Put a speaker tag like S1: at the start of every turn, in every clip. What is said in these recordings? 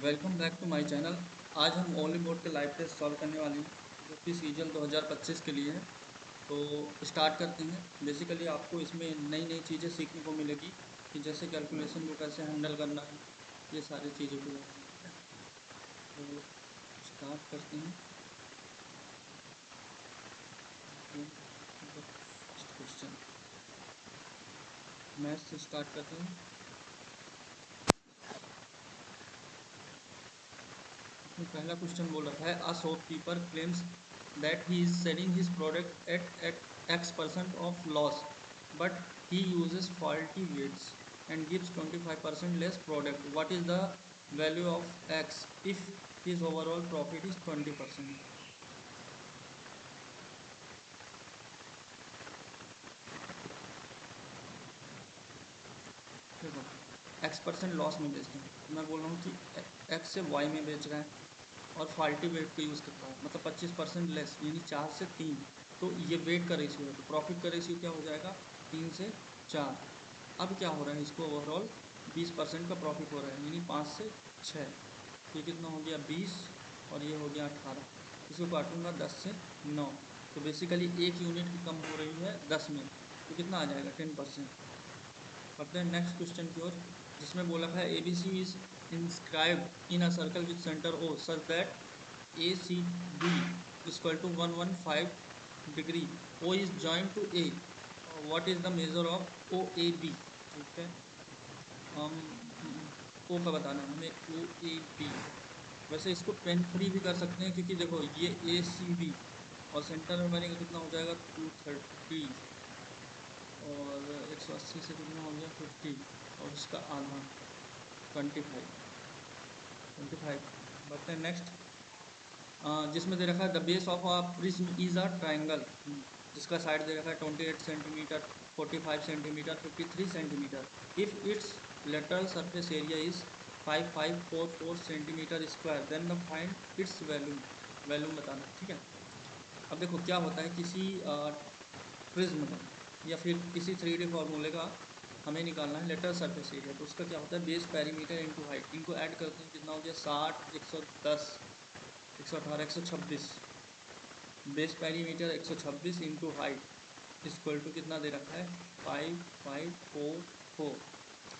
S1: Welcome back to my channel. आज हम only board के लाइव टेस्ट सॉल्व करने वाले हैं जो कि सीजन 2025 के लिए है। तो स्टार्ट करते हैं। बेसिकली आपको इसमें नई नई चीज़ें सीखने को मिलेगी कि जैसे कैलकुलेशन को कैसे हैंडल करना है, ये सारी चीज़ों के बारे में। ठीक है, तो स्टार्ट करते हैं। फर्स्ट क्वेश्चन मैथ से स्टार्ट करते हैं। इसमें पहला क्वेश्चन बोल रखा है, a shopkeeper claims that he is selling his product at X% of loss but he uses faulty weights and gives 25% less product. What is the value of X if his overall profit is 20%? देखो, X% loss में बेच रहा है, मैं बोल रहा हूँ कि X से Y में बेच रहा है और फाल्टी वेट का यूज़ कर रहा है, मतलब 25% लेस यानी 4 से 3। तो ये वेट का रेशियो है, तो प्रॉफिट का रेशियो क्या हो जाएगा, 3 से 4। अब क्या हो रहा है, इसको ओवरऑल 20% का प्रॉफिट हो रहा है यानी 5 से 6। तो ये कितना हो गया 20 और ये हो गया 18। इसको काटूंगा 10 से 9। तो बेसिकली एक यूनिट की कम हो रही है 10 में, तो कितना आ जाएगा 10%। बढ़ते हैं नेक्स्ट क्वेश्चन की ओर, जिसमें बोला है A B C is inscribed in a circle with centre O such that A C B equal to 115 degree. O is joint to A. What is the measure of O A B? ठीक है, हम ओ का बताना है हमें, ओ A B. वैसे इसको pain free भी कर सकते हैं क्योंकि देखो ये ए सी बी और सेंटर में बनेगा, कितना हो जाएगा 230 और 180 से कितना हो गया 50 और इसका आधा 25। बढ़ते हैं नेक्स्ट, जिसमें दे रखा है the base of a prism is a triangle, जिसका साइड दे रखा है 28 centimetre, 45 centimetre, 53 centimetre. If its lateral surface area is 5544 centimetre square then the find its volume बताना है। ठीक है, अब देखो क्या होता है, किसी प्रिज्म का या फिर किसी 3D फार्मूले का हमें निकालना है लेटरल सरफेस एरिया। तो उसका क्या होता है, बेस पेरीमीटर इंटू हाइट, इनको ऐड करते हैं कितना हो गया 60, 110, 118, 126। Base perimeter 126 into height equal to कितना दे रखा है 5544।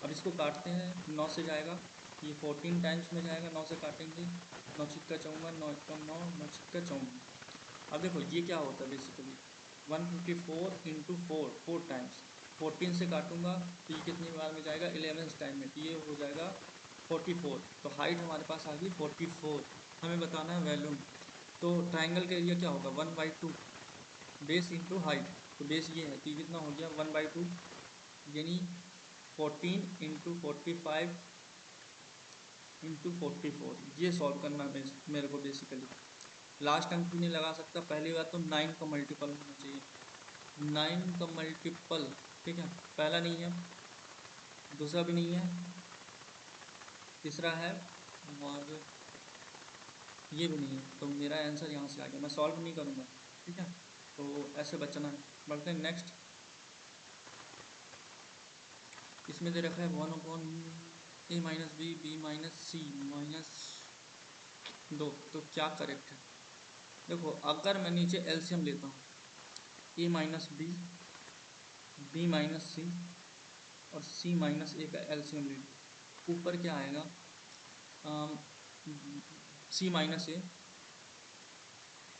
S1: अब इसको काटते हैं, 9 से जाएगा, ये 14 टाइम्स में जाएगा, 9 से काटेंगे, 9 छिक्का चौवन, 9 एकम 9, 9 छिक्का 54। अब देखो ये क्या होता है, बेसिकली 154 इंटू 4 टाइम्स, 14 से काटूंगा तो ये कितनी बार में जाएगा 11 टाइम में, तो ये हो जाएगा 44। तो हाइट हमारे पास आ गई 44। हमें बताना है वैल्यूम। तो ट्राइंगल का एरिया क्या होगा 1/2 बेस इंटू हाइट। तो बेस ये है तो ये कितना हो गया 1/2 यानी 14 इंटू 45 इंटू 44। ये सॉल्व करना है मेरे को बेसिकली। लास्ट अंक भी नहीं लगा सकता, पहली बात तो 9 का मल्टीपल होना चाहिए, 9 का मल्टीपल। ठीक है, पहला नहीं है, दूसरा भी नहीं है, तीसरा है और ये भी नहीं है, तो मेरा आंसर यहाँ से आ गया, मैं सॉल्व नहीं करूँगा। ठीक है, तो ऐसे बचना है। बढ़ते हैं नेक्स्ट, इसमें दे रखा है 1/a-b-b-c-2। तो क्या करेक्ट है, देखो अगर मैं नीचे एलसीएम लेता हूँ a-b, b-c और c-a का एलसीएम ले लो, ऊपर क्या आएगा c-a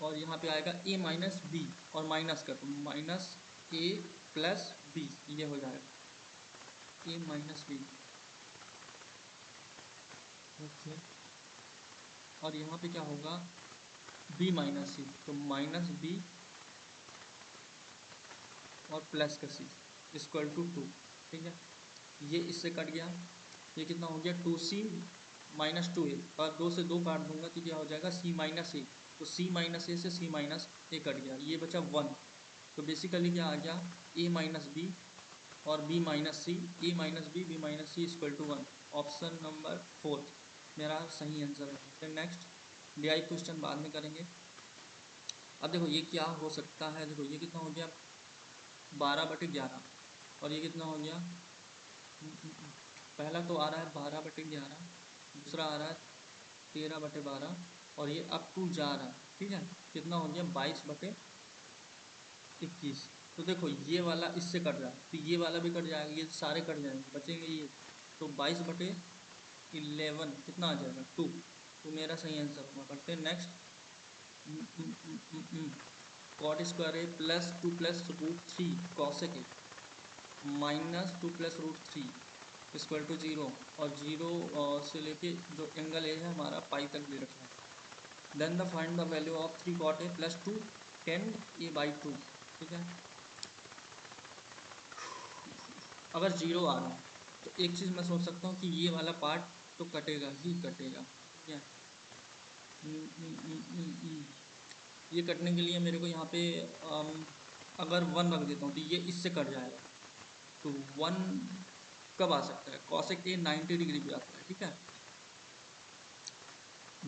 S1: और यहाँ पे आएगा a-b और माइनस कर दो, -a + b, ये हो जाएगा a-b। ओके, और यहाँ पे क्या होगा b-c, तो -b और प्लस का c इक्वल टू 2। ठीक है, ये इससे कट गया, ये कितना हो गया 2c-2a, और 2 से 2 काट दूंगा तो क्या हो जाएगा c-a। तो c-a से c-a कट गया, ये बचा 1। तो बेसिकली क्या आ गया a-b और b-c, a-b, b-c equal to 1। Option number 4 मेरा सही आंसर है। फिर नेक्स्ट DI क्वेश्चन बाद में करेंगे। अब देखो ये क्या हो सकता है, देखो ये कितना हो गया 12/11 और ये कितना हो गया, पहला तो आ रहा है 12/11, दूसरा आ रहा है 13/12 और ये अप टू जा रहा है, ठीक है। कितना हो गया 22/21। तो देखो ये वाला इससे कट रहा है तो ये वाला भी कट जाएगा, ये सारे कट जाएंगे, बचेंगे ये। तो 22/11 कितना आ जाएगा 2। तो मेरा सही आंसर होगा। करते हैं next. Cot square A plus 2 plus root 3 cosec A minus 2 plus root 3 equal to 0। और 0 से लेके जो एंगल ए है हमारा पाई तक दे रखा है। Then the find the value of 3 cot A plus 2 tan A by 2, ठीक है। अगर 0 आ रहा है तो एक चीज़ मैं सोच सकता हूँ कि ये वाला पार्ट तो कटेगा ही कटेगा, ठीक है। हम्म, हम्म, हम्म, हम्म, हम्म। ये कटने के लिए मेरे को यहाँ पे अगर 1 रख देता हूँ तो ये इससे कट जाएगा। तो 1 कब आ सकता है, कॉसेक ए 90 डिग्री पे आता है, ठीक है,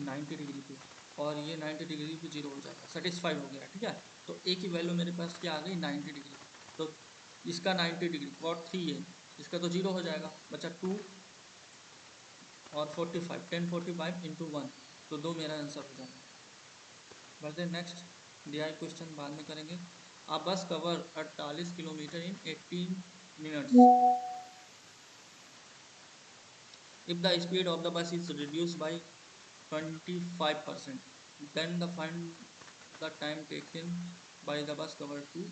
S1: 90 डिग्री पे। और ये 90 डिग्री पे 0 हो जाएगा, सेटिस्फाइड हो गया, ठीक है। तो ए की वैल्यू मेरे पास क्या आ गई 90 डिग्री। तो इसका 90 डिग्री कॉट 3 है, इसका तो 0 हो जाएगा, बचा 2 और 45, 1045 इंटू 1। तो 2 मेरा आंसर हो जाएगा। बढ़ते हैं नेक्स्ट। दिया क्वेश्चन बाद में करेंगे। आ बस cover 48 kilometre in 18 minutes if the speed of the bus is reduced by 25%, then the find the time taken by the bus cover to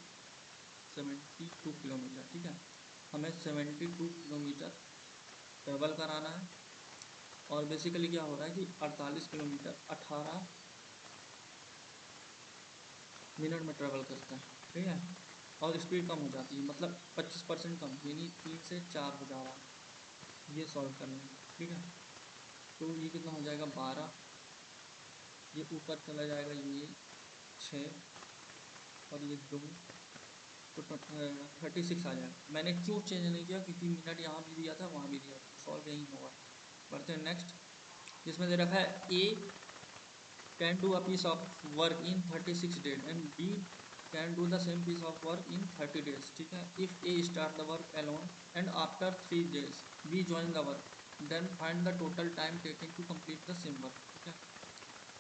S1: 72 kilometre, ठीक है। हमें 72 किलोमीटर ट्रेवल कराना है। और बेसिकली क्या हो रहा है कि 48 किलोमीटर 18 मिनट में ट्रेवल करता है, ठीक है। और स्पीड कम हो जाती है, मतलब 25% कम, यानी 3 से 4 हो जा रहा है। ये सॉल्व करना है, ठीक है। तो ये कितना हो जाएगा 12, ये ऊपर चला जाएगा, ये 6 और ये 2, तो 36 आ जाएगा। मैंने क्यों चेंज नहीं किया, क्योंकि मिनट यहाँ भी दिया था वहाँ भी दिया था, सॉल्व यही होगा। बढ़ते हैं नेक्स्ट। जिसमें दे रखा है ए can do a piece of work in 36 days and B can do the same piece of work in 30 days, ठीक है। if A start the work alone and after 3 days B join the work, then find the total time taken to complete the same work, ठीक है।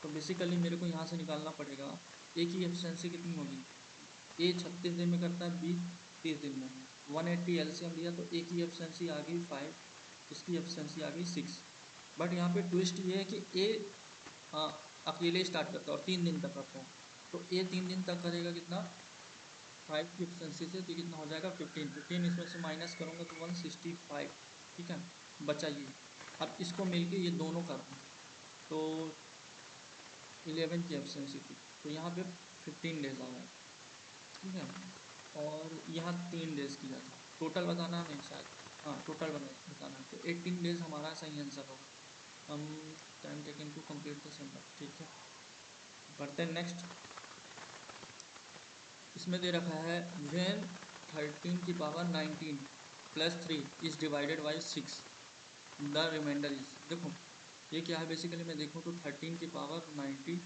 S1: तो basically मेरे को यहाँ से निकालना पड़ेगा ए की एफिशिएंसी कितनी होगी। ए 36 दिन में करता है, बी 30 दिन में। 180 एलसीएम लिया तो ए की एफिशिएंसी आ गई 5, इसकी एफिशिएंसी आ गई 6। बट यहाँ पे ट्विस्ट ये है कि ए अकेले स्टार्ट करता है और 3 दिन तक करता है। तो ए 3 दिन तक करेगा कितना 5 की एफिशिएंसी से, तो कितना हो जाएगा 15 इसमें से माइनस करूँगा तो 165, ठीक है। बचा ये। अब इसको मिलके ये दोनों करना है तो 11 की एफिशिएंसी थी, तो यहाँ पे 15 डेज आ गए, ठीक है। और यहाँ 3 डेज किया था, टोटल बताना हमें शायद, हाँ टोटल बताना है। तो 18 डेज हमारा सही आंसर होगा। हम time taken to complete the same, ठीक है। बढ़ते हैं नेक्स्ट। इसमें दे रखा है व्हेन 13 की power 19 plus 3 is divided by 6 the remainder is. देखो ये क्या है, बेसिकली मैं देखूँ तो 13 की पावर 90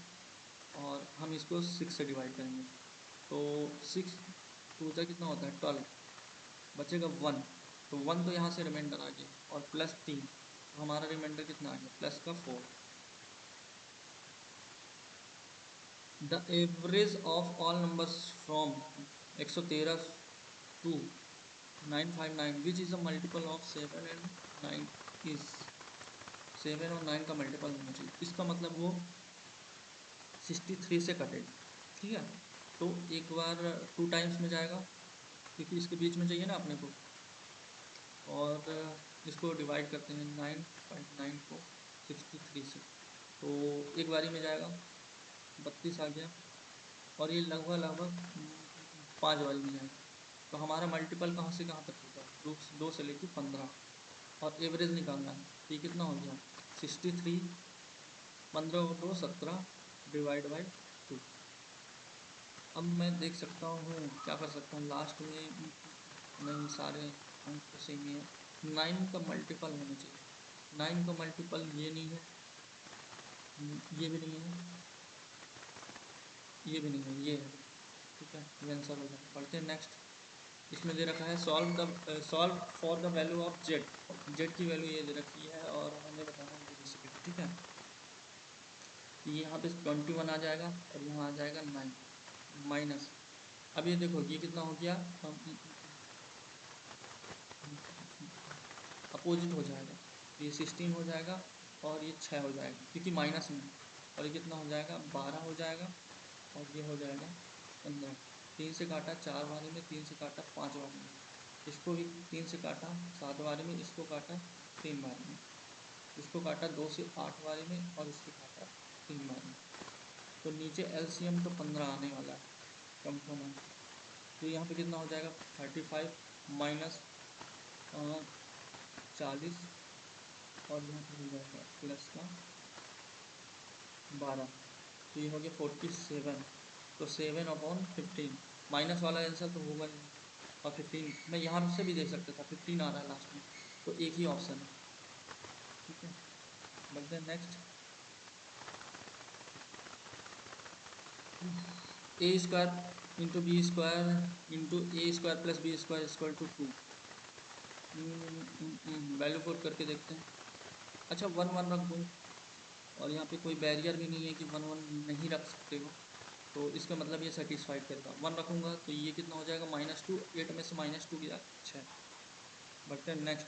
S1: और हम इसको 6 से डिवाइड करेंगे तो 6 टू जा कितना होता है 12, बचेगा 1। तो 1 तो यहाँ से रिमाइंडर आ गया और प्लस 3, तो हमारा रिमाइंडर कितना आ गया प्लस का 4। The average of all numbers from 113 to 959 which is a multiple of 7 and 9 is. 7 और 9 का मल्टीपल होना चाहिए, इसका मतलब वो 63 से कटेगा, ठीक है। तो एक बार 2 टाइम्स में जाएगा क्योंकि इसके बीच में चाहिए ना अपने को। और इसको डिवाइड करते हैं 9.9 को 63 से, तो एक बारी में जाएगा 32 आ गया। और ये लगभग लगभग 5 बारी में जाएगा। तो हमारा मल्टीपल कहाँ से कहाँ तक होगा, 2 से लेके 15। और एवरेज निकालना है तो ये कितना हो गया 63, 15 और 2 17 डिवाइड बाई 2। अब मैं देख सकता हूँ क्या कर सकता हूँ लास्ट में, नहीं सारे अंक तो सेम ही है। 9 का मल्टीपल होना चाहिए, 9 का मल्टीपल ये नहीं है, ये भी नहीं है, ये भी नहीं है, ये है, ठीक है। ये आंसर हो जाएगा। पढ़ते हैं नेक्स्ट। इसमें दे रखा है solve for the value of Z. Z की वैल्यू ये दे रखी है और हमें बताना है ये बेसिकली, ठीक है। ये यहाँ पे 21 आ जाएगा और यहाँ आ जाएगा 9 माइनस। अब ये देखो ये कितना हो गया, अपोजिट हो जाएगा, ये 16 हो जाएगा और ये 6 हो जाएगा क्योंकि माइनस में, और ये कितना हो जाएगा 12 हो जाएगा और ये हो जाएगा 15। 3 से काटा 4 बारी में, 3 से काटा 5 बारी में, इसको भी 3 से काटा 7 बारी में, इसको काटा 3 बारी में, इसको काटा 2 से 8 बारी में और इसको काटा 3 बारी में। तो नीचे एलसीएम तो 15 आने वाला है कंपोनेंट। तो यहाँ पे कितना हो जाएगा 35 माइनस 40 और यहाँ पे हो जाएगा प्लस का 12, तो ये हो गया 47। तो 7/15, माइनस वाला आंसर तो होगा नहीं, और 15 मैं यहाँ से भी दे सकता था, 15 आ रहा है लास्ट में, तो एक ही ऑप्शन है। ठीक है, बढ़ते हैं next. A square into B square into A square plus B square equal to 2। Value put करके देखते हैं। अच्छा 1 1 रख दूँ, और यहाँ पे कोई बैरियर भी नहीं है कि 1 1 नहीं रख सकते हो, तो इसका मतलब ये सेटिस्फाइड करेगा। 1 रखूँगा तो ये कितना हो जाएगा -2, 8 में से -2 गया 6। बढ़ते हैं next.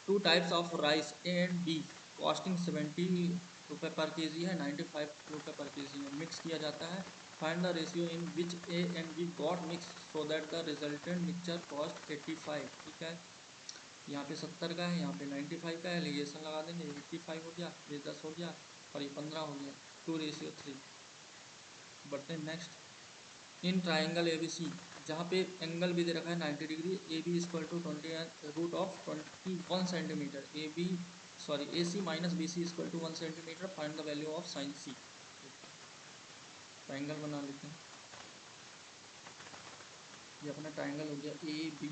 S1: 2 types of rice A and be costing 70 रुपये पर केजी है, 95 रुपये पर केजी है, मिक्स किया जाता है। Find the ratio in which A and B got mix so that the resultant mixture cost 85। ठीक है, यहाँ पे 70 का है, यहाँ पे 95 का है, एलिगेशन लगा देंगे, 85 हो गया, ये 10 हो गया और ये 15 हो गया, 2:3। बढ़ते हैं next. In triangle A B C, जहाँ पे एंगल भी दे रखा है 90 degree, A B equal to 20 √ 21 centimetre, A B sorry A C minus B C equal to 1 centimetre, find the value of sine C. Triangle बना लेते हैं। ये अपना ट्राइंगल हो गया ए बी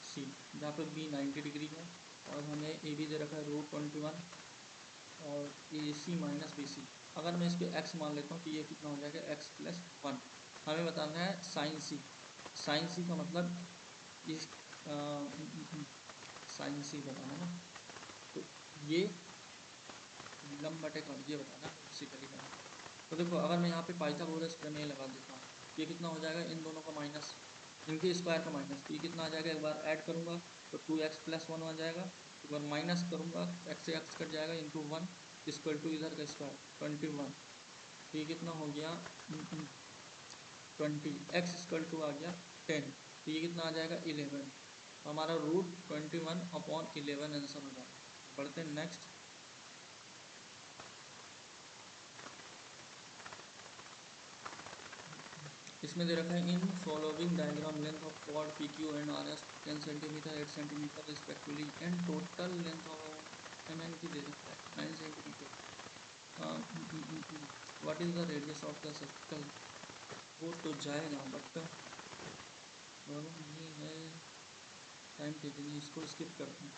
S1: सी, जहाँ पे बी 90 डिग्री है और हमें ए बी दे रखा है √21 और ए सी माइनस बी सी। अगर मैं इस पर एक्स मान लेता हूँ तो ये कितना हो जाएगा x+1। हमें बताना है साइन सी। साइन सी का मतलब इस साइन सी बताना ना, तो ये लंब बटे कौन, ये बताना बेसिकली करना। तो देखो अगर मैं यहाँ पे पाइथागोरस प्रमेय लगा देता हूँ, ये कितना हो जाएगा, इन दोनों का माइनस, इनके स्क्वायर का माइनस, तो ये कितना आ जाएगा, एक बार ऐड करूँगा तो 2x+1 आ जाएगा, एक बार माइनस करूँगा x से x कट जाएगा, इंटू 1 इक्वल टू इधर का स्क्वायर 21। तो ये कितना हो गया 20, x इक्वल टू आ गया 10, तो ये कितना आ जाएगा 11। तो हमारा √21/11 आंसर हो जाएगा। बढ़ते हैं नेक्स्ट। इसमें दे रखा है in following diagram length of chord P Q and R S 10 centimetre 8 centimetre respectively and total length of M N की दे रखा है 9 centimetre. What is the radius of the circle, वो तो जाएगा बट प्रॉब्लम ये है टाइम टेकिंग, इसको स्किप करते हैं।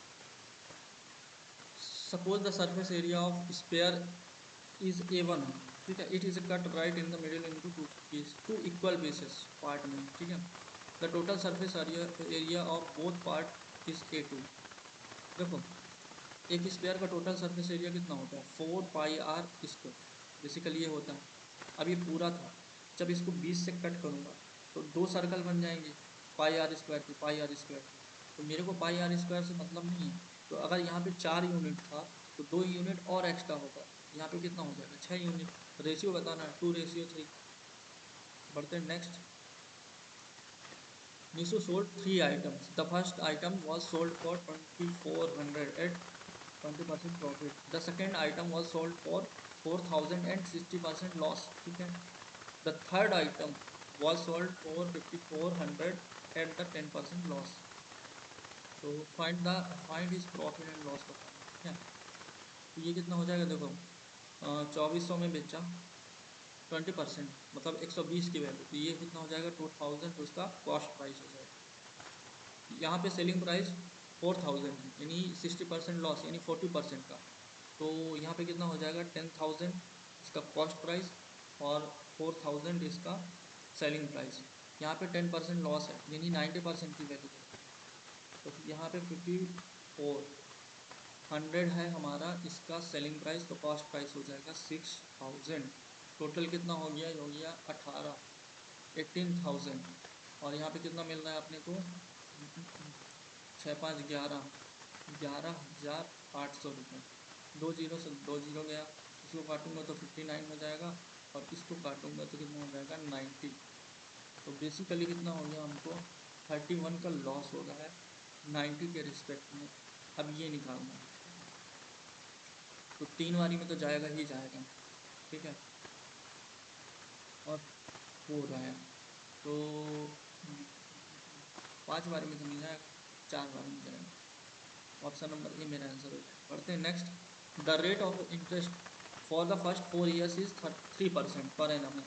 S1: Suppose the surface area of spare is A1, ठीक है, it is cut right in the middle into two equal pieces part में, ठीक है। The total surface area of both part is A2। देखो एक स्पेयर का टोटल सरफेस एरिया कितना होता है 4πr², बेसिकली ये होता है। अब ये पूरा था, जब इसको 20 से कट करूँगा तो 2 सर्कल बन जाएंगे πr² के πr² के, तो मेरे को πr² से मतलब नहीं है। तो अगर यहाँ पे 4 यूनिट था तो 2 यूनिट और एक्स्ट्रा होगा, यहाँ पे कितना हो जाएगा 6 यूनिट। रेशियो बताना है 2:3। बढ़ते हैं next. Nishu sold 3 items. The first item was sold for 2400 at 20% profit. The second item was sold for 4000 and 60% loss. ठीक है। The third item was sold for 5400 at the 10% loss. तो find his profit and loss बताना है, ठीक है। तो ये कितना हो जाएगा देखो 2400 में बेचा 20%, मतलब 120 की वैल्यू, तो ये कितना हो जाएगा 2000, तो उसका कॉस्ट प्राइस हो जाएगा। यहाँ पे सेलिंग प्राइस 4000 है, यानी 60% लॉस, यानी 40% का। तो यहाँ पे कितना हो जाएगा 10,000 इसका कॉस्ट प्राइस और 4000 इसका सेलिंग प्राइस। यहाँ पे 10% लॉस है, यानी 90% की वैल्यू है, तो यहाँ पे 54 100 है हमारा इसका सेलिंग प्राइस, तो कॉस्ट प्राइस हो जाएगा 6000। टोटल कितना हो गया, ये हो गया 18,000। और यहाँ पे कितना मिल रहा है अपने को, 6 5 11, 11,800 रुपये। 2 जीरो गया, इसको काटूंगा तो 59 हो जाएगा, और इसको काटूंगा तो कितना हो जाएगा 90। तो बेसिकली कितना हो गया हमको, 31 का लॉस हो रहा है 90 के रिस्पेक्ट में। अब ये निकालना है, तो 3 बारी में तो जाएगा ही जाएगा, ठीक है। और 4 आया, तो 5 बारी में तो नहीं जाएगा, 4 बारी में जाएगा। ऑप्शन नंबर ए मेरा आंसर हो जाएगा। पढ़ते हैं next. The rate of interest for the first 4 years is 3% per annum है,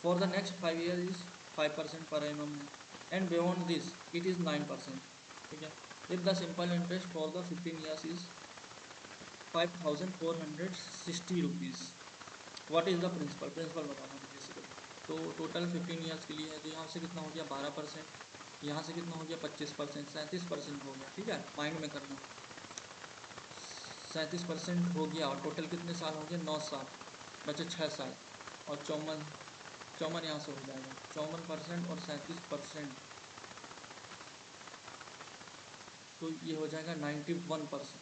S1: for the next 5 years is 5% per annum है, and beyond this it is 9%, ठीक है। If the simple interest for the 15 years is 5460 rupees, what is the principal, principal बताना है basically. तो total 15 years के लिए है, तो यहाँ से कितना हो गया 12%, यहाँ से कितना हो गया 25%, 37% हो गया, ठीक है। माइंड में करना, 37% हो गया, और टोटल कितने साल हो गए 9 साल, बचे 6 साल, और चौवन चौवन यहाँ से हो जाएगा 54% और 37%, तो ये हो जाएगा 91%।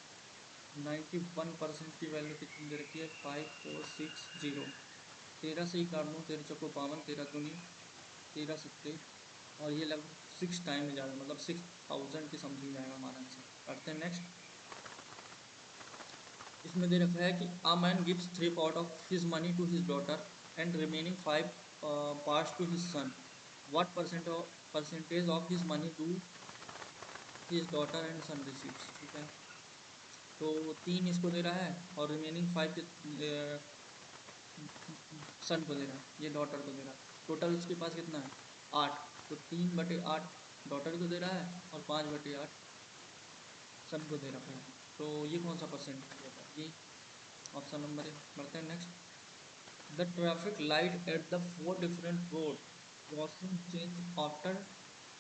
S1: 91% की वैल्यू कितनी दे रखी है, 5460। 13 से ही काट दूँ, 13 चौको 52, 13 दूनी 13 सत्ते, और ये लगभग 6 टाइम में जाएगा, मतलब 6000 की समथिंग जाएगा हमारा आंसर। करते हैं नेक्स्ट। इसमें दे रखा है कि a man gives 3 part of his money to his daughter and remaining 5 parts to his son, what percentage of his money do his daughter and son receives, ठीक है। तो 3 इसको दे रहा है, और रिमेनिंग 5 सन को दे रहा है, ये डॉटर को दे रहा है। टोटल उसके पास कितना है 8, तो 3/8 डॉटर को दे रहा है, और 5/8 सन को दे रखा है। तो ये कौन सा परसेंटेज होगा, ये ऑप्शन नंबर ए। बढ़ते हैं next. The traffic light at the 4 different road crossing change after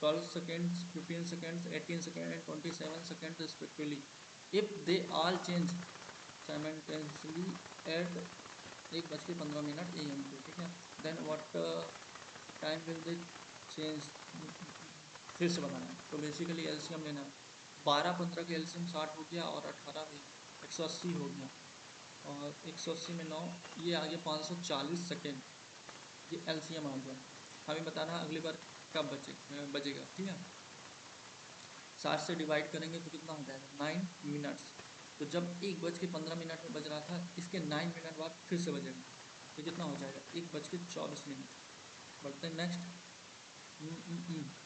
S1: 12 seconds, 15 seconds, 18 seconds and 27 seconds respectively, if they all change simultaneously at 1:15 AM पे, ठीक है। Then what time will they change, फिर से बनाना है। तो basically LCM लेना है, 12 15 का एलसीएम 60 हो गया, और 18 भी 180 हो गया, और 180 में 9, ये आ गया 540 सेकेंड, ये एलसीएम आ गया। हमें बताना है अगली बार कब बजेगा, ठीक है। 60 से डिवाइड करेंगे तो कितना हो जाएगा 9 मिनट्स। तो जब 1:15 में बज रहा था, इसके 9 मिनट बाद फिर से बजेगा, तो कितना हो जाएगा 1:24। बढ़ते हैं नेक्स्ट।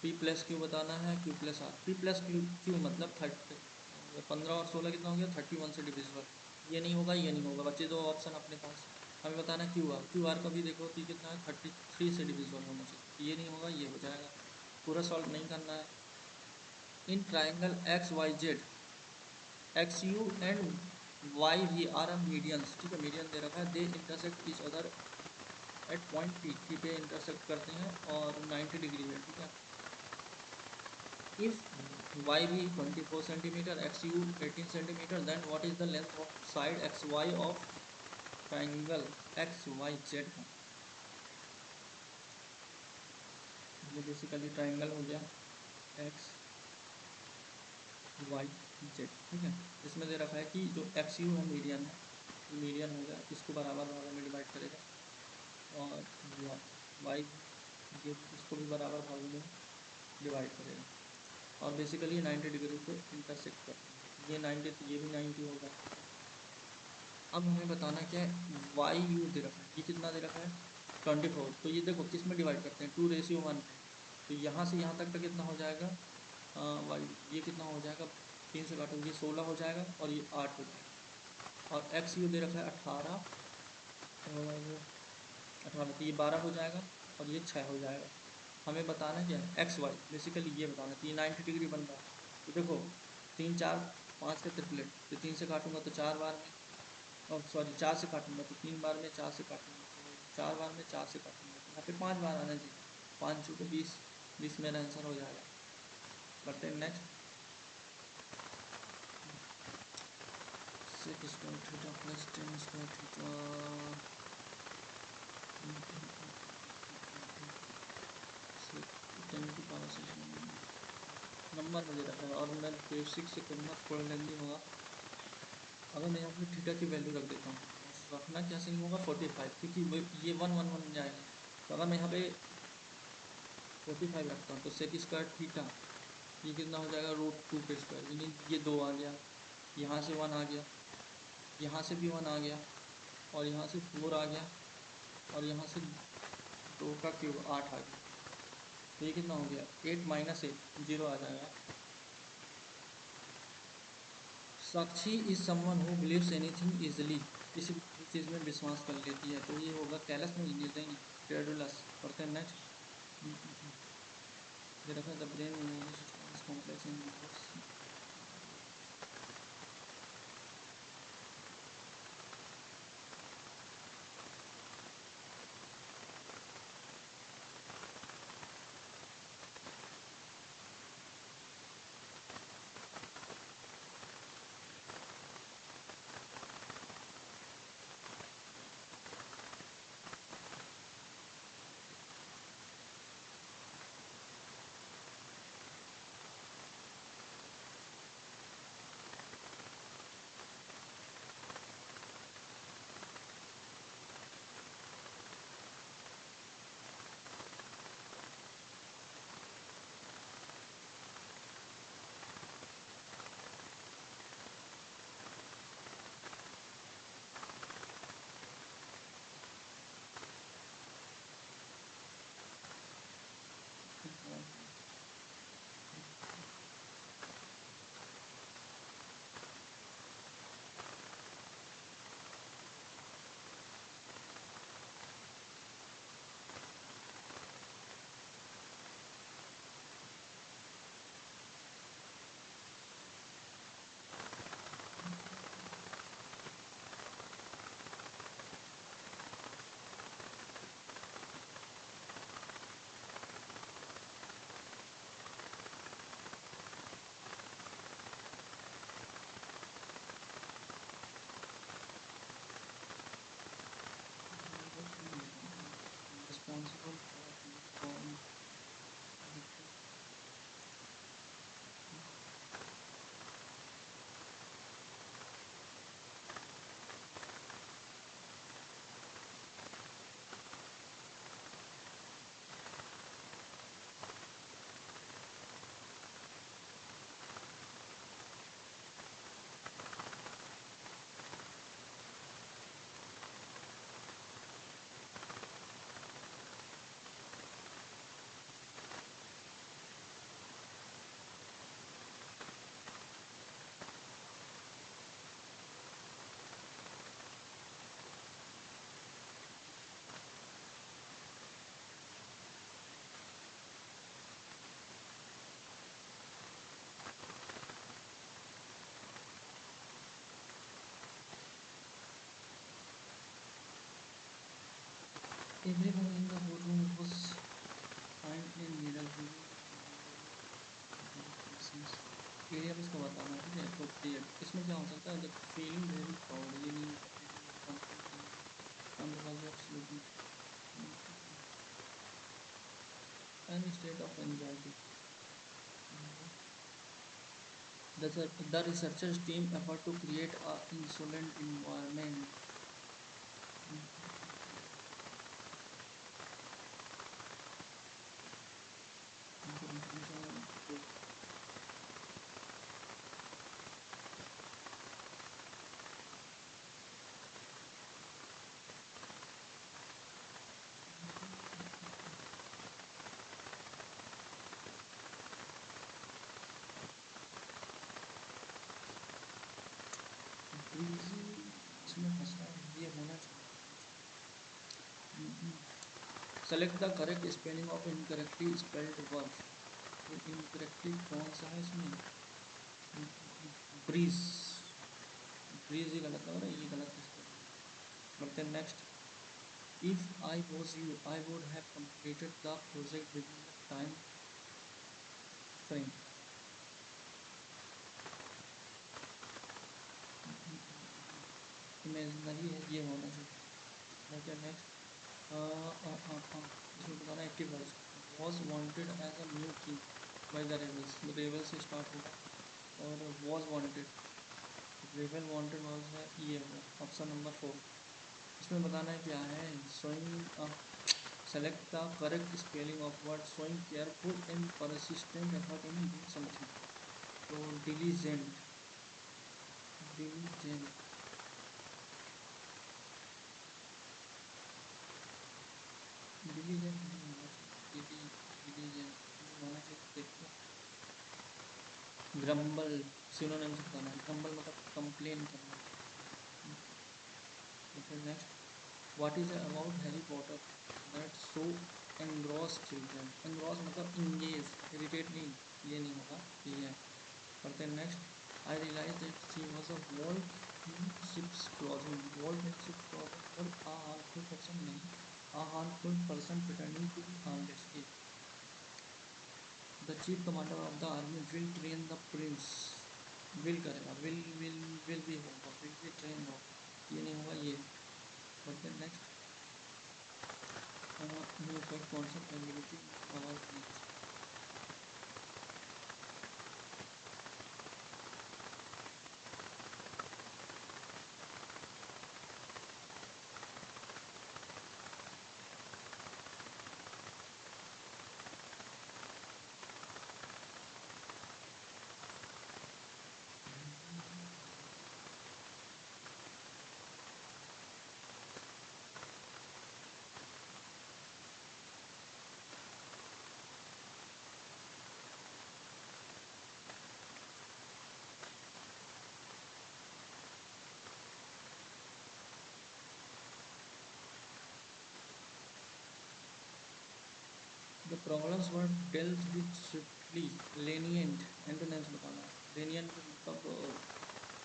S1: पी प्लस क्यू बताना है, Q plus R. P plus Q मतलब 15 और 16 कितना हो गया 31 से डिविजिबल, ये नहीं होगा, ये नहीं होगा, बच्चे 2 ऑप्शन अपने पास। हमें बताना है क्यू आर का भी देखो कि कितना है 33 से डिविजिबल होना चाहिए, ये नहीं होगा, ये हो जाएगा। पूरा सॉल्व नहीं करना है। In triangle X Y Z, X U and Y V are medians, ठीक है, मीडियन दे रखा है। They intersect each other at point P, P पे इंटरसेक्ट करते हैं, और 90 डिग्री है, ठीक है। If YB 24 centimeter, XU 18 centimeter, then what is the length of side XY of triangle XYZ का। ये बेसिकली ट्राइंगल हो गया XYZ, ठीक है। इसमें दे रखा है कि जो XU है मीडियन है, मीडियन हो गया, इसको बराबर भागों में डिवाइड करेगा, और वाई ये इसको भी बराबर भागों में डिवाइड करेगा, और बेसिकली 90 डिग्री को इंटरसेक्ट करते हैं। ये 90, तो ये भी 90 होगा। अब हमें बताना क्या है, वाई यू दे रखा है, ये कितना दे रखा है 24, तो ये देखो किस में डिवाइड करते हैं 2:1 पे, तो यहाँ से यहाँ तक का कितना हो जाएगा वाई, ये कितना हो जाएगा 3 से काटो, ये 16 हो जाएगा, और ये 8 हो जाएगा, और एक्स यू दे रखा है 18, और 18 तो ये 12 हो जाएगा, और ये 6 हो जाएगा। हमें बताना क्या है एक्स वाई, बेसिकली ये बताना, तो ये 90 डिग्री बन रहा है। तो देखो 3 4 5 के ट्रिपलेट, तो 3 से काटूंगा तो 4 बार में, और सॉरी 4 से काटूंगा तो 3 बार में, 4 से काटूंगा तो 4 बार में, 4 से काटूंगा तो यहाँ पे 5 बार आना चाहिए। 5 चूँकि 20, 20 मेरा आंसर हो जाएगा। बढ़ते हैं next. sec square theta plus tan square theta ten की पावर से नंबर मुझे रखा है और मैं बेसिक से करूँगा थोड़ा लेंदी होगा। अगर मैं यहाँ पे थीटा की वैल्यू रख देता हूँ, रखना क्या सही होगा 45, क्योंकि ये वन वन वन जाएगा। तो अगर मैं यहाँ पे 45 रखता हूँ तो सेक स्क्वायर थीटा ये कितना हो जाएगा √2 के स्क्वायर, यानी ये 2 आ गया, यहाँ से 1 आ गया, यहाँ से भी 1 आ गया, और यहाँ से 4 आ गया, और यहाँ से 2 का क्यूब 8 आ गया। तो ये कितना हो गया 8 माइनस 8 जीरो आ जाएगा। Sakshi is someone who believes anything easily, किसी भी चीज़ में विश्वास कर लेती है। तो ये होगा कैलस नहीं, नहीं क्रेडुलस। पढ़ते हैं नेक्स्ट। ये रखा the brain immune system is complex and responsible for everyone in the boardroom was find a needle area इसको बताना, ठीक है। तो इसमें क्या हो सकता है, जब फीलिंग वेरी प्राउड, ये नहीं any state of anxiety. The researchers team effort to create a insolent environment. इसमें फंसा ये होना चाहिए। Select the correct spelling of incorrectly spelled verb. तो इनकरेक्टली कौन सा है इसमें, ब्रीज, ब्रीज ही गलत लग रहा है, ये गलत स्पेलिंग। बढ़ते हैं next. If I was you I would have completed the project within the time frame. Imaginary है, ये होना चाहिए। ओके नेक्स्ट, इसमें बताना 80 was wanted as a new king by the rebels, rebel से स्टार्ट होगा और was wanted, rebel wanted was है, ये होगा ऑप्शन नंबर 4। इसमें बताना क्या है, showing select the correct spelling of word showing careful and persistent effort in doing something. तो डिलीजेंट, डिलीजेंट, डिलीजेंट नहीं होना चाहिए, डिलीजेंट होना चाहिए, देखते हैं। ग्रम्बल, सिनोनिम से बताना है, ग्रम्बल मतलब कंप्लेन करना। Okay next, what is about Harry Potter that so engross children, engross मतलब इंगेज, इरिटेट नहीं, ये नहीं होगा, ये है। पढ़ते हैं next, I realise that she was a wolf in sheep's clothing, wolf in sheep's clothing मतलब आ हार्मफुल पर्सन नहीं, a harmful person pretending to be harmless, ये। The chief commander of the army will train the prince, will करेगा, will भी होगा, will भी train होगा, ये नहीं होगा, ये। बढ़ते हैं नेक्स्ट, न्यू इफेक्ट कौन सा, एबिलिटी पावर नहीं। The problems were dealt with swiftly, lenient, antonyms बताना है, lenient मतलब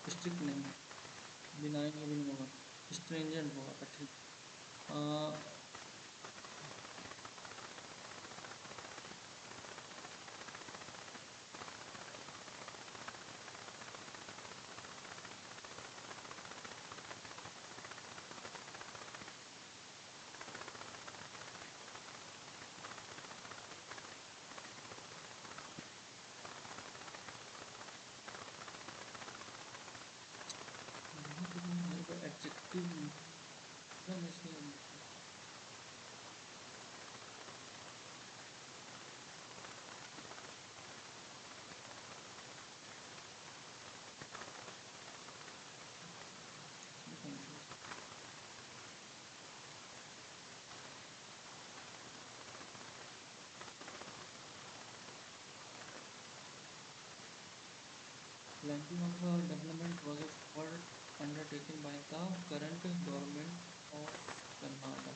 S1: स्ट्रिक्ट नहीं, बिनाइन ये भी नहीं होगा, स्ट्रेंजेंट होगा, कठिन। मेरे को एडजेक्टिव मतलब ऐसे confuse, planning of the development project were undertaken by the current government of Karnataka.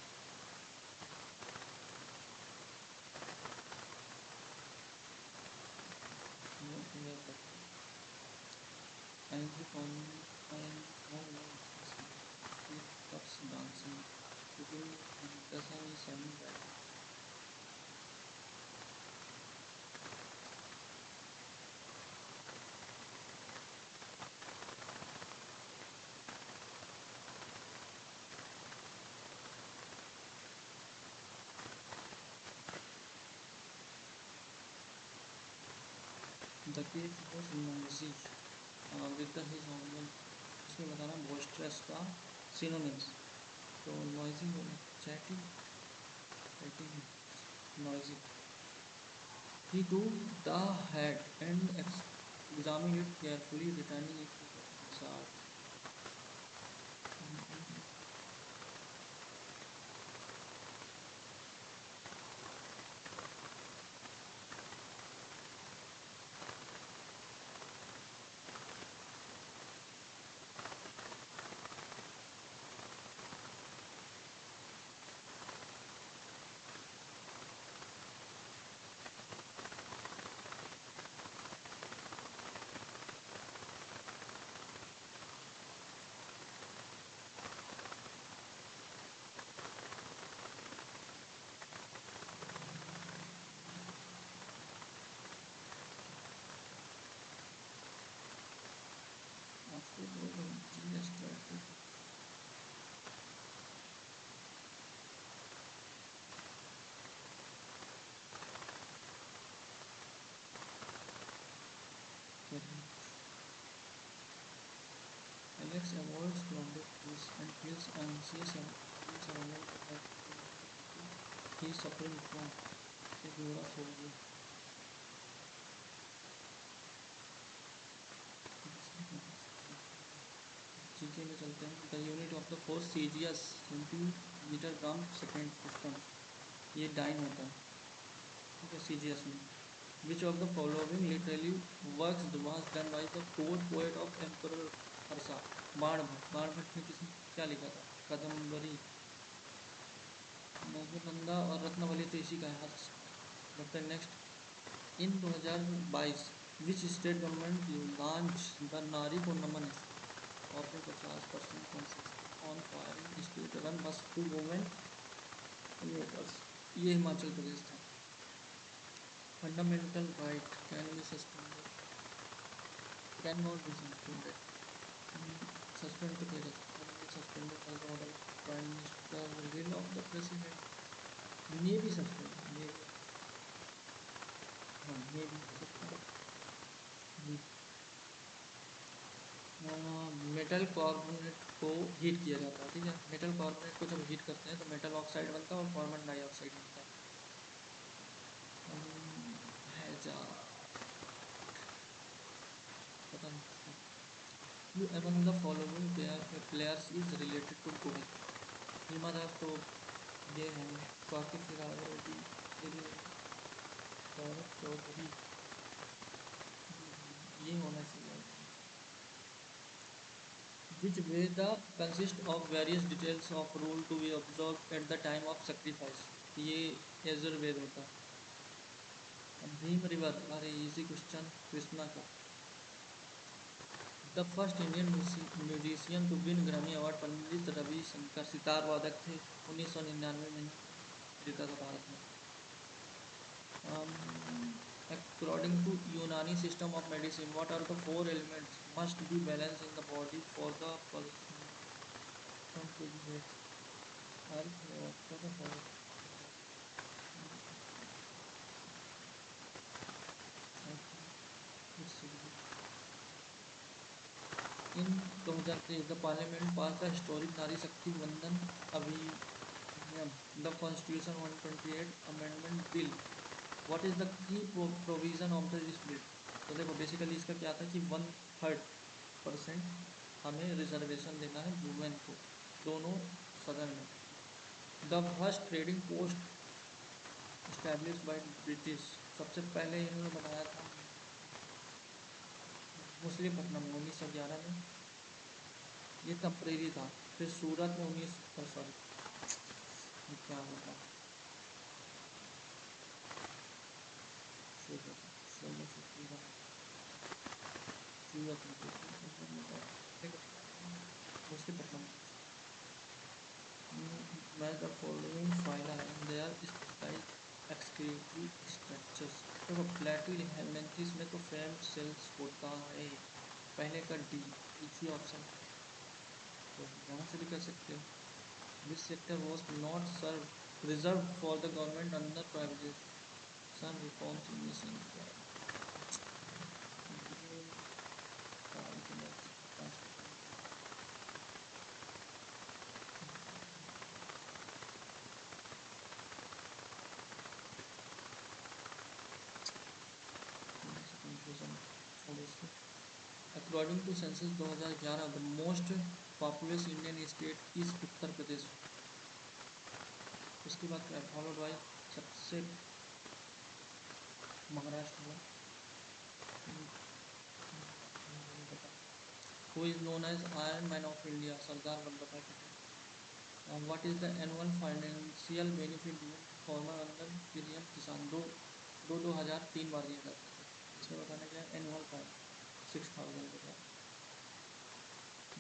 S1: ING found love with cups dancing, cooking Dasani 7 right. The cage was noisy with the his hormone, इसमें बताना boisterous का synonyms। तो noisy होगा chatty, chatty noisy। He took the hat and examined it carefully, returning it to the mansard. After all, GS Alex avoids crowded places and feels anxious and being surrounded by people he is suffering from agoraphobia. GK में चलते हैं। The unit of the force CGS centimetre gram second system, ये dine होता है, ठीक है, CGS में। विच of the following literally works was done by the court poet of emperor Harsha. बाण भट्ट ने किसने क्या लिखा था? कादम्बरी, नंदा और रत्नावली तो इसी का है, हर्ष। बढ़ते next. In 2022 which state government launch the Nari Ko Naman offering 50% concession on firing state run bus to women voters, ये हिमाचल प्रदेश था। Fundamental right can be suspended, can not be suspended, suspend तो किया जा सकता है, suspended by the order of prime minister, will of the president, may be suspend, may be, हाँ may B हो सकता है। मेटल कार्बोनेट को हीट किया जाता है, ठीक है। मेटल कार्बोनेट को जब हीट करते हैं तो मेटल ऑक्साइड बनता है और कार्बन डाइऑक्साइड बनता है जा, पता नहीं। Who among the following players is related to Kohli? Hima Das तो ये है, वाकिफ फिराज रेड्डी, सौरभ चौधरी, ये होना चाहिए। Which Veda consist of various details of rule to be observed at the time of sacrifice? ये यजुर्वेद होता है। भीम रिवर, अरे इजी क्वेश्चन, कृष्णा का। The first Indian musician to win Grammy award, Pandit Ravi Shankar, sitar वादक थे, 1999 में जीता था भारत में। According to Unani system of medicine, what are the four elements must be balanced in the body for the person to be healthy? Earth, water, fire, in 2003 the parliament passed the historic Nari Shakti Vandan Abhiniyam, the constitution 128 amendment bill. What is the key provision of this bill? तो देखो basically इसका क्या था कि 1/3% हमें reservation देना है women को दोनों सदन में। The first trading post establish by British, सबसे पहले इन्होंने बनाया था मछलीपट्टनम में 1911 में, ये टेम्परेरी था। फिर सूरत में 19 सॉरी क्या होगा, सूरत में Machilipatnam. Match the following phyla and they are specialised excretory structures. देखो प्लेटो हेलमिंथेस में तो फ्रेम्ड सेल्स होता है, पहले का डी इसी ऑप्शन, तो यहाँ से भी कर सकते हो। This sector was not reserved for the government under privatization reforms in this inquiry. According to census 2011, the most populous Indian state is Uttar Pradesh. उसके बाद क्या फॉलोड बाय सबसे महाराष्ट्र हुआ। Who is known as Iron Man of India? Sardar Vallabh भाई Patel. What is the annual financial benefit given to farmer under PM किसान? 2000 3 बार दिया जाता है, इसमें बताना क्या है, एनुअल फाइव 6000 रुपये।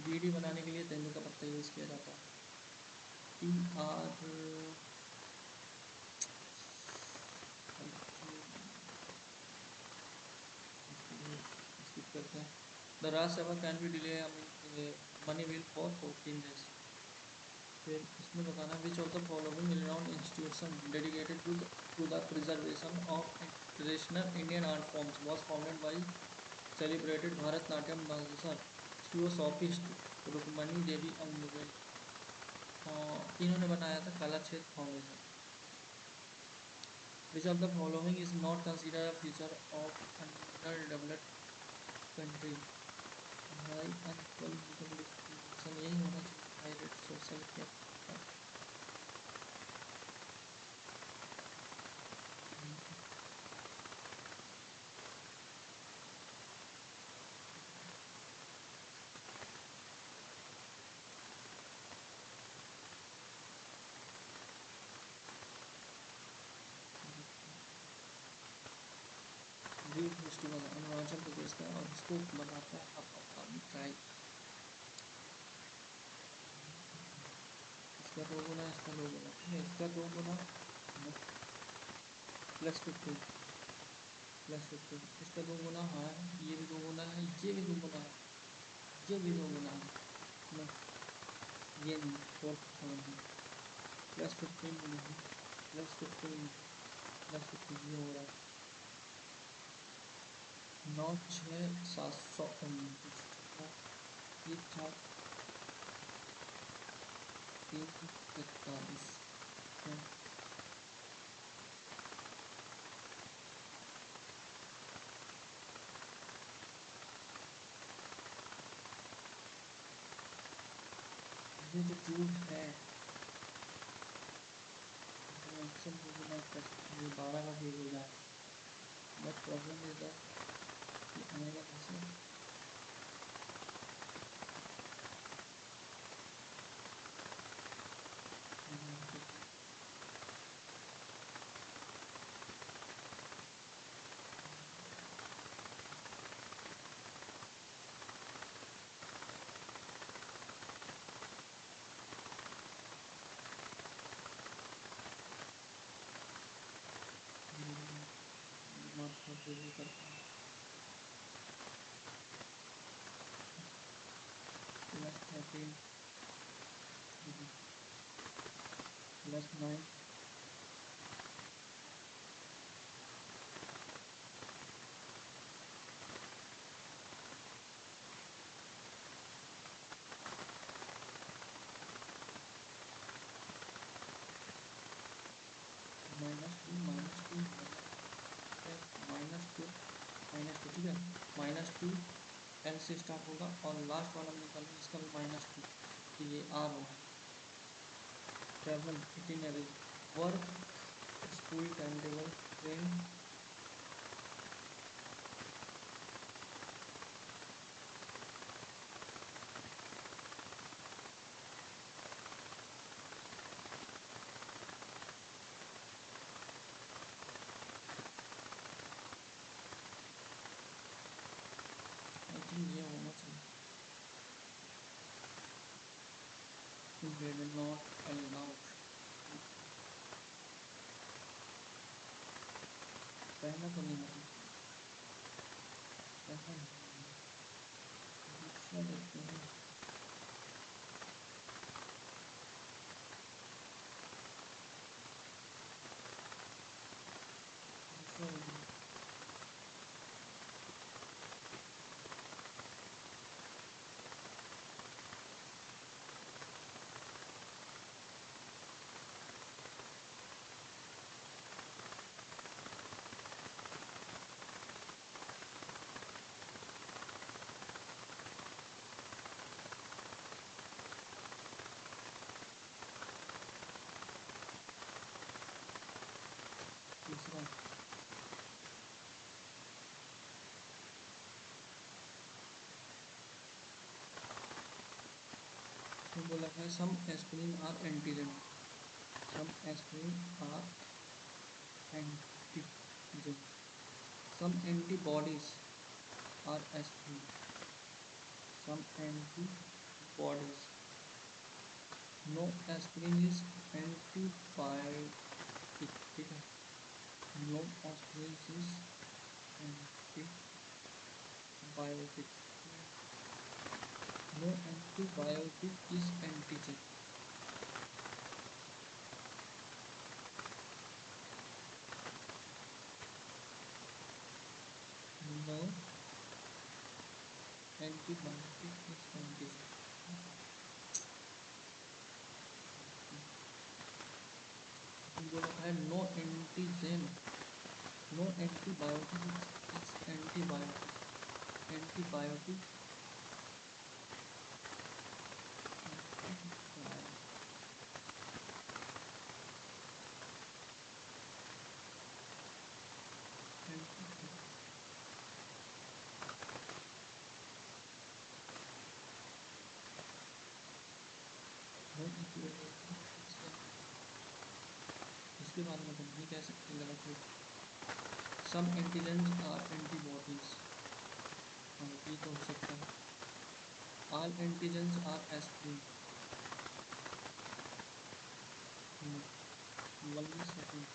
S1: बीडी बनाने के लिए तेंदू का पत्ता यूज़ किया जाता है। टी आर स्किप करते हैं। The Rajya Sabha can be delay money bill for 14 days. फिर इसमें बताना which of the following renowned institution dedicated to the preservation of traditional Indian art forms was founded by celebrated Bharatanatyam dancer theosophist Rukmini Devi Ambedkar, इन्होंने बनाया था Kalakshetra foundation. Which of the following is not consider a future of under developed country? High unequal income distribution, यही होना चाहिए। High rate social capital. Youth festival Arunachal Pradesh का, और इसको बनाता है अफगानी ट्राइब। इसका 2 गुना, इसका 2 गुना, ठीक है। इसका 2 गुना +15, +15, इसका 2 गुना है, ये भी 2 गुना है, ये भी 2 गुना है, ये भी 2 गुना है ना, ये नहीं, 12 +15 नहीं, +15 +15 ये हो रहा है 9 6 729, ये 4 3 41, ये जो क्यूब है आंसर को गुना कर सकते हैं, 12 का क्यूब हो जाएगा। बट प्रॉब्लम इज दैट ये आएगा कैसे? नॉट पॉसिबल करता है। +13 +9 -2 -2 -2, ठीक है। -2 एल से स्टार्ट होगा, और लास्ट वाला निकालेंगे, इसका भी -2, तो ये आर होगा। Travel itinerary, work, school time table, train, I think ये होना चाहिए। दे विल नॉट अलाउड, पहला तो नहीं होना चाहिए, पहला नहीं होना। दूसरा देखते हैं, दूसरा देखिए। तीसरा तो बोला है some aspirin are antigen, some aspirin are antigen, some antibodies are aspirin, some antibodies, no aspirin is antibiotic, ठीक है। No aspirin is antibiotic, no antibiotic is antigen. No antibiotic is antigen. जो लिखा है no antigen, no antibiotic is antibiotic, antibiotic इसके बारे में तो नहीं कह सकते गलत है। सम एंटीजेंस आर एंटीबॉडीज, हाँ ये तो हो सकता है। All antigens are aspirin, only certain.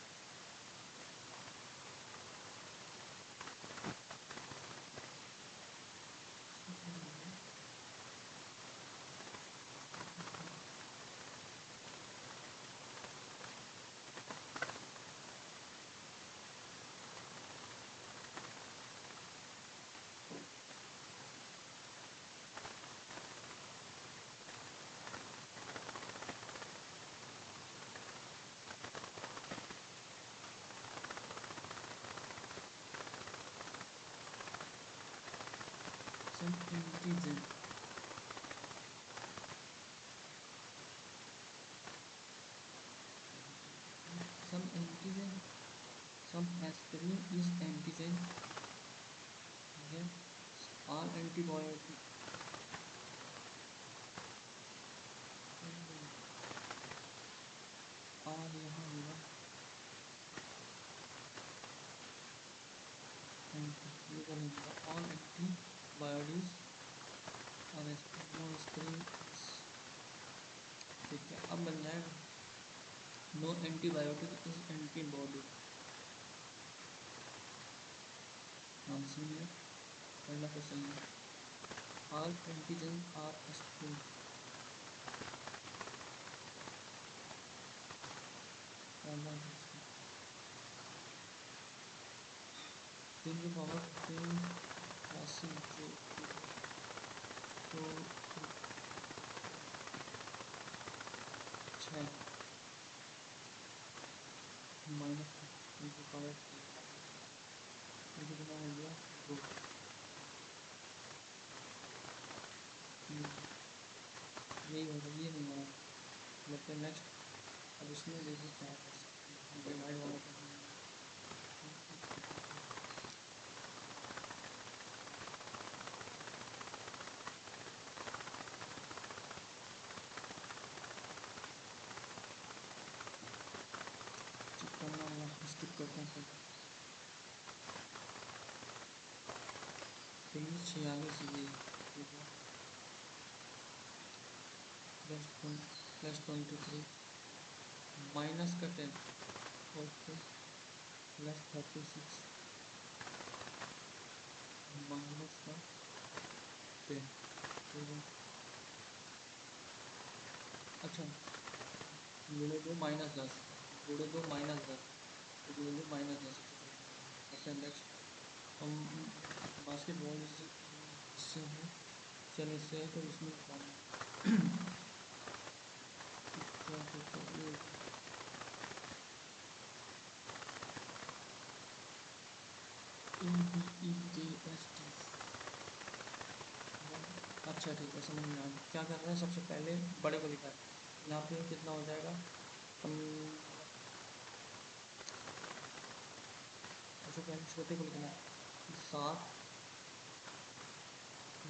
S1: Some antigen, some antigen, some aspirin is antigen, ठीक है। ऑल एंटीबायोटिक, ऑल यहाँ होगा एंटी, ये तो नहीं होगा। ऑल एंटीबायोटिक्स और एस्पिरिन, ठीक है अब बन जाएगा। नो एंटीबायोटिक इज एंटीबॉडी, हाँ सही है, पहला तो सही है। ऑल एंटीजन आर एस्प्रिन, पहला तो सही। 3 की पावर 3 तो 6 माइनस 3 की पावर 3, ये कितना हो गया 2। यही होगा, ये नहीं होगा। लेते हैं नेक्स्ट। अब इसमें देखिए क्या कर सकते हैं, डिवाइड वाला करना है। चेक करना होगा, स्किप करते हैं पहले। 346 ये, ठीक है। +23 माइनस का 10, ओके। +36 माइनस का 10, ठीक है। अच्छा, गुणे 2 -10, गुणे 2 -10, तो गुणे 2 -10 सबसे पहले करते हैं नेक्स्ट। हम बास्केटबॉल इससे है, चल इससे है तो इसमें निकालना है। क्या कहते हैं ये, ABEKST। अच्छा ठीक है, समझ में आ गया। क्या कर रहे हैं, सबसे पहले बड़े को लिखा है। यहाँ पे कितना हो जाएगा, सबसे पहले छोटे को लिखना है। 7,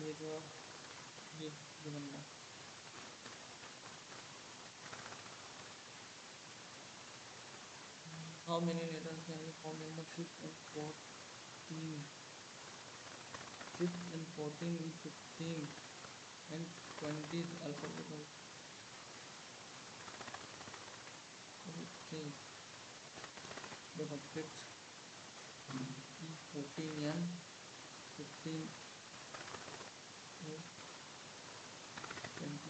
S1: ये जो ये बन रहा है। How many letters can be found in the fifth and 14, fifth and 14 and 15 and 20 alphabet, okay. देखो fifth E14 N, 15 O, 20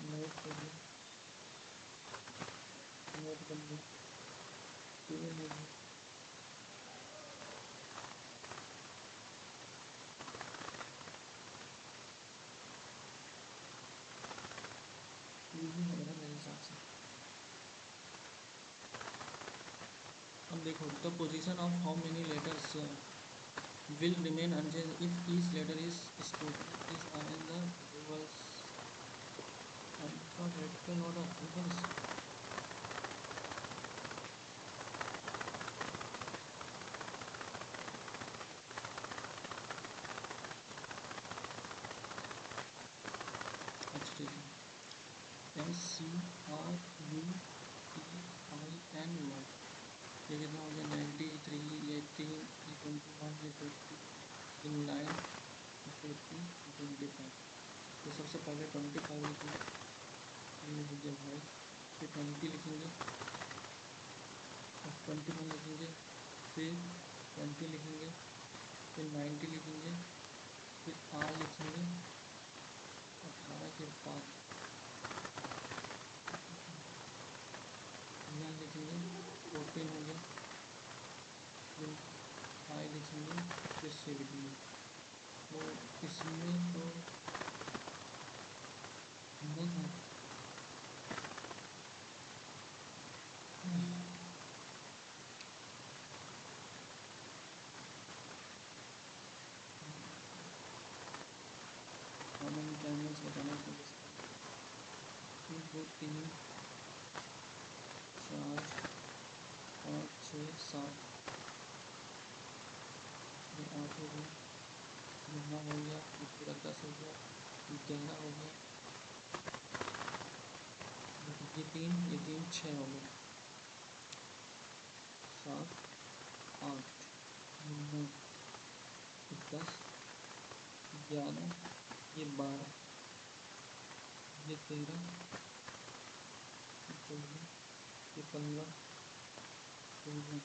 S1: note कर लिया, नोट कर लिया, 2 हो गया, देखो the position of how many letters will remain unchanged if each letter is spoken is in the reverse alphabetical order reverse. अच्छा ठीक है SCRUTINY ये कितना हो गया 93 ये 3 ये 21 ये 20 ये 9 ये 40 ये 25 तो सबसे पहले 25 लिखेंगे ये हो गया भाई फिर 20 लिखेंगे और 21 लिखेंगे फिर 20 लिखेंगे फिर 90 लिखेंगे फिर R लिखेंगे 18 के बाद 9 लिखेंगे 14 हो गया फिर 5 लिखेंगे फिर 6 लिखेंगे तो इसमें तो नहीं मैंने कैमल्स बताना था इसका 1 2 3 4 5 6 7 ये 8 हो गया ये 9 हो गया ये पूरा 10 हो गया ये 11 हो गया ये 3 6 हो गया 7 8 9 10 11 ये 12 ये 13 ये 14 ये 15 16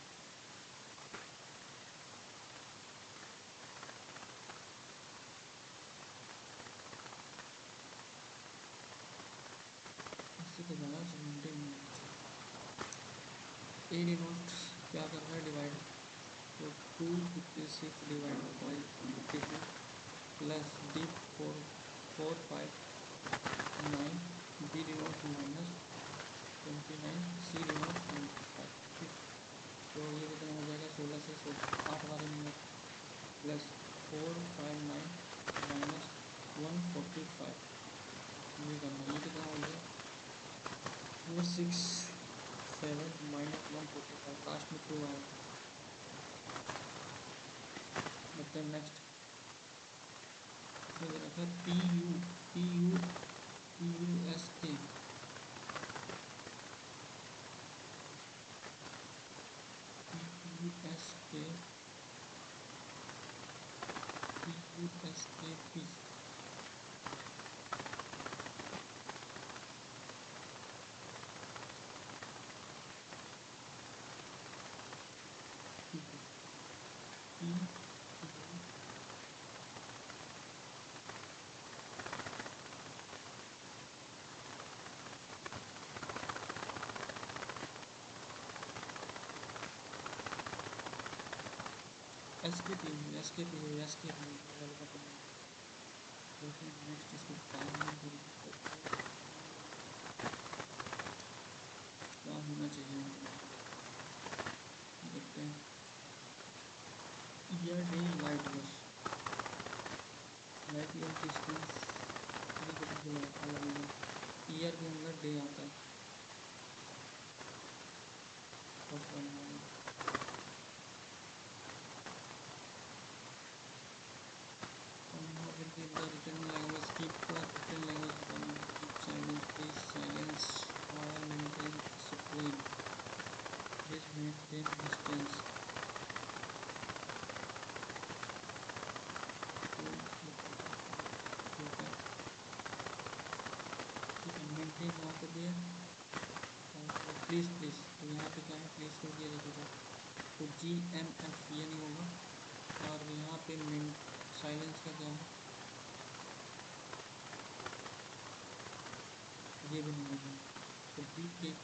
S1: इससे तो ज़्यादा 17 ए डिनोट क्या कर रहा है डिवाइड तो 256 divide by 52 plus D 4 5 9 B denote minus 29 C denote 25 ठीक तो ये कितना हो जाएगा 16 से 8 बारह मिनट प्लस 4 5 9 माइनस 145 ये करना ये कितना हो गया 4 6 7 माइनस 145 लास्ट में 2 आएगा मतलब नेक्स्ट इसमें दे रखा है PUSK PUSKP SKP नेक्स्ट इसको टाइम क्या होना चाहिए देखते हैं ईयर डे लाइट ईयर किसकी ईयर के अंदर डे आता है first one in the written language keep the written language keep silence please silence while maintain discipline please maintain distance maintain यहाँ पे दिया प्लीज़ प्लीज़ तो यहाँ पे क्या है प्लीज़ को दिया देखिएगा तो GMF ये नहीं होगा और यहाँ पे साइलेंस का क्या है ये भी नहीं होगा तो बी टेक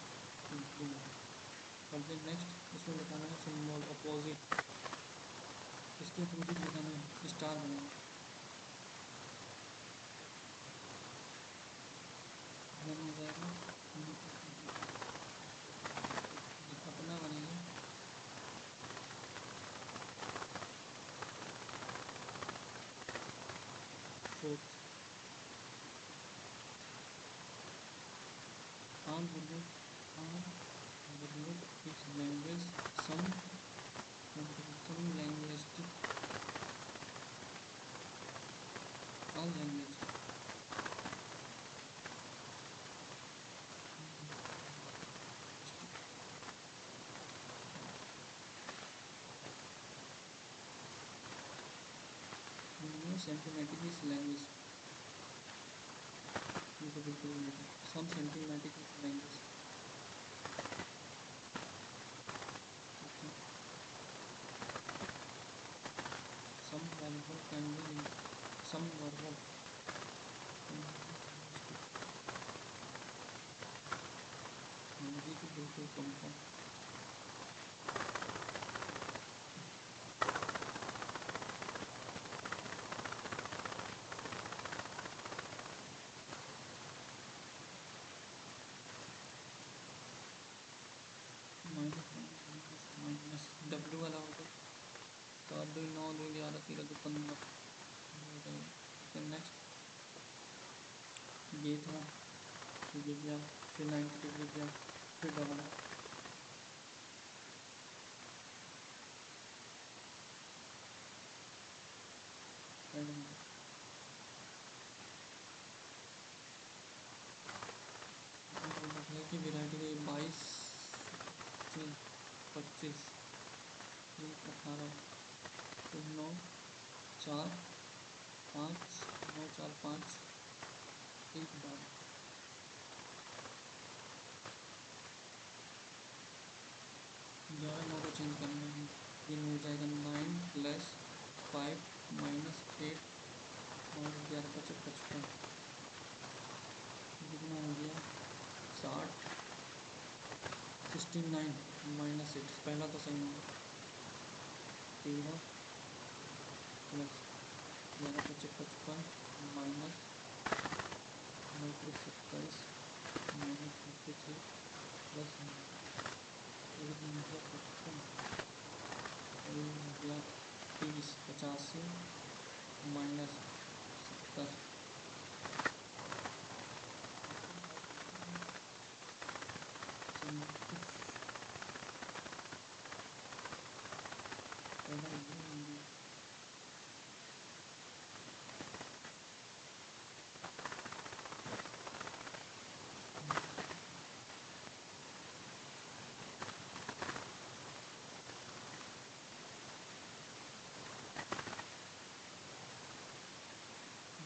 S1: और फिर नेक्स्ट इसमें बताना है सिंबल अपोजिट इसके अपोजिट बताना है स्टार बनाना हो जाएगा अपना बनेगा fourth all Urdu is language some linguistic all language symptomatic is language some symptomatic is language okay. some verbal can be some verbal Hindi को बिल्कुल कम कम माइनस डब्ल्यू वाला होगा तो आप 2 9 2 11 13 2 15 नेक्स्ट ये था फिर ये गया फिर 90 डिग्री गया फिर डबल की वेराइटी को 22 25 18 फिर 9 4 5 9 4 5 1 बार 11 9 को चेंज करना है ये हो जाएगा 9 प्लस 5 माइनस 8 और 11 25 55 कितना हो गया 60 69 माइनस 8 पहला तो सही होगा 13 plus 11 25 55 minus 9 27 minus 53 plus 30 85 minus 70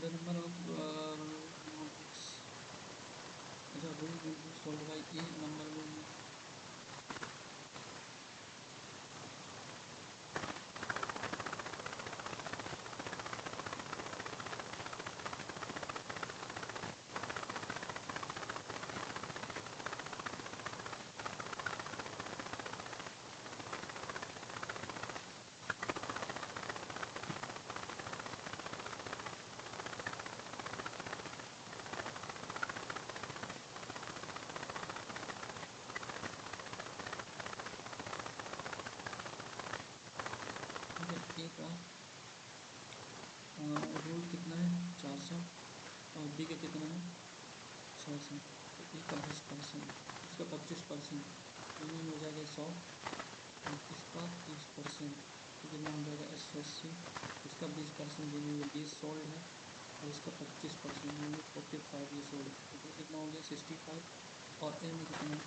S1: the number of notebooks अच्छा रूल नोटबुक्स होगा ये नंबर में ए का रूल कितना है 400 और बी का कितना है 600 तो ए का 10% इसका 25% यूनियन हो जाएगा 100 और इसका 30% तो कितना हो जाएगा 80 इसका 20% यूनियन 20 सोल्ड है और इसका 25% यूनियन 45 ये सोल्ड है तो कितना हो गया 65 और ए में कितना है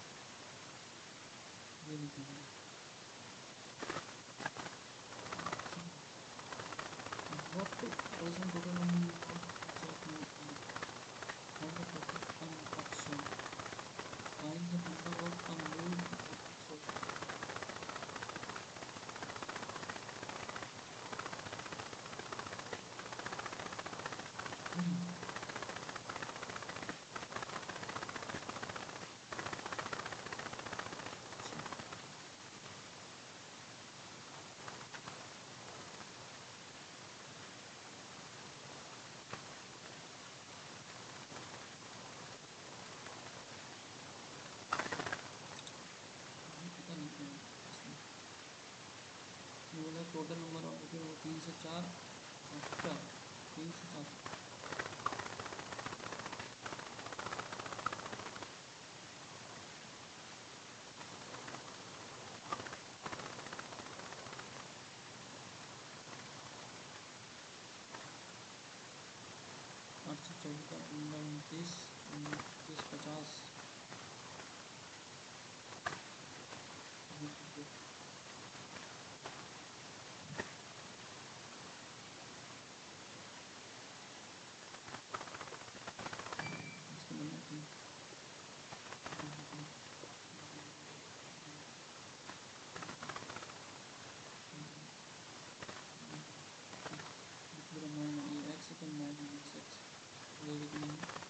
S1: ये निकलना है what person total number of action find the number of unmoved बोला टोटल नंबर ऑफ वो 3 से 4 क्या 3 से 4 अच्छा 14, 15, 29, 29, 50। इसको बनना चाहिए। पूरा 9 ये एक्स है तो 9 माइनस एक्स वही कि नहीं।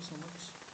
S1: You so much.